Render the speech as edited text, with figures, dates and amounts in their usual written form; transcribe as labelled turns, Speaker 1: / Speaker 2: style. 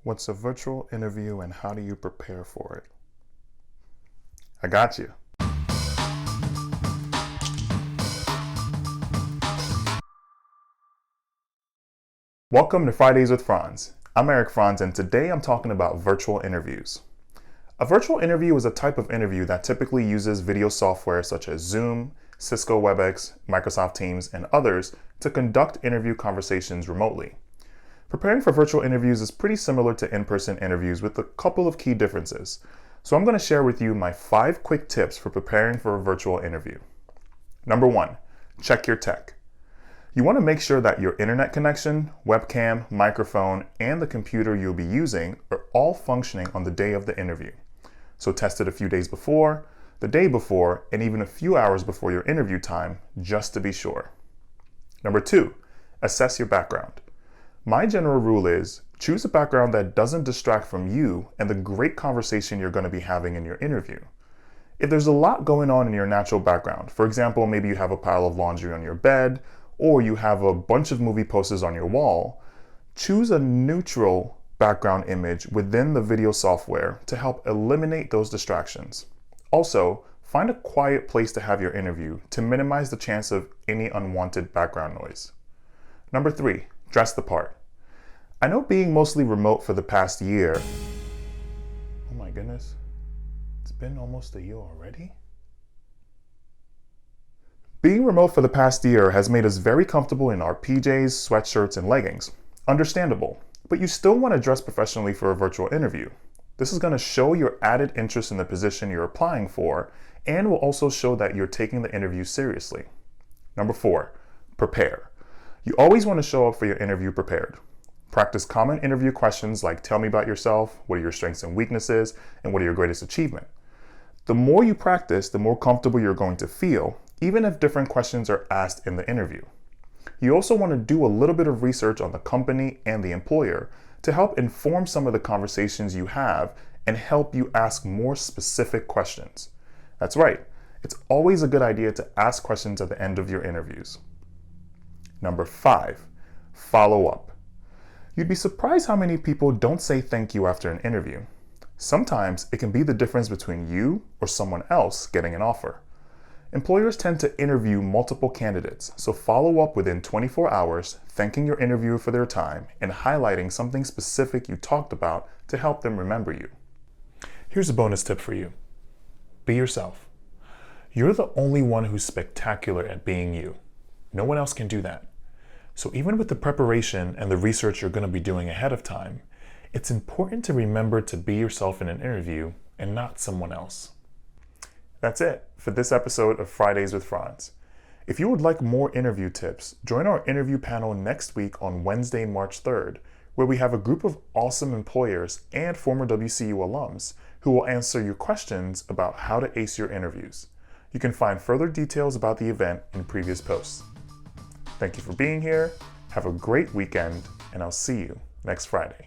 Speaker 1: What's a virtual interview and how do you prepare for it? I got you. Welcome to Fridays with Franz. I'm Eric Franz, and today I'm talking about virtual interviews. A virtual interview is a type of interview that typically uses video software such as Zoom, Cisco WebEx, Microsoft Teams, and others to conduct interview conversations remotely. Preparing for virtual interviews is pretty similar to in-person interviews with a couple of key differences. So I'm going to share with you my 5 quick tips for preparing for a virtual interview. Number 1, check your tech. You want to make sure that your internet connection, webcam, microphone, and the computer you'll be using are all functioning on the day of the interview. So test it a few days before, the day before, and even a few hours before your interview time, just to be sure. Number 2, assess your background. My general rule is choose a background that doesn't distract from you and the great conversation you're going to be having in your interview. If there's a lot going on in your natural background, for example, maybe you have a pile of laundry on your bed, or you have a bunch of movie posters on your wall, choose a neutral background image within the video software to help eliminate those distractions. Also, find a quiet place to have your interview to minimize the chance of any unwanted background noise. Number 3, dress the part. I know being mostly remote for the past year, oh my goodness, it's been almost a year already? Being remote for the past year has made us very comfortable in our PJs, sweatshirts, and leggings. Understandable, but you still want to dress professionally for a virtual interview. This is going to show your added interest in the position you're applying for and will also show that you're taking the interview seriously. Number 4, prepare. You always want to show up for your interview prepared. Practice common interview questions like tell me about yourself, what are your strengths and weaknesses, and what are your greatest achievement. The more you practice, the more comfortable you're going to feel, even if different questions are asked in the interview. You also want to do a little bit of research on the company and the employer to help inform some of the conversations you have and help you ask more specific questions. That's right, it's always a good idea to ask questions at the end of your interviews. Number 5, follow up. You'd be surprised how many people don't say thank you after an interview. Sometimes it can be the difference between you or someone else getting an offer. Employers tend to interview multiple candidates, so follow up within 24 hours, thanking your interviewer for their time and highlighting something specific you talked about to help them remember you. Here's a bonus tip for you. Be yourself. You're the only one who's spectacular at being you. No one else can do that. So even with the preparation and the research you're going to be doing ahead of time, it's important to remember to be yourself in an interview and not someone else. That's it for this episode of Fridays with Franz. If you would like more interview tips, join our interview panel next week on Wednesday, March 3rd, where we have a group of awesome employers and former WCU alums who will answer your questions about how to ace your interviews. You can find further details about the event in previous posts. Thank you for being here, have a great weekend, and I'll see you next Friday.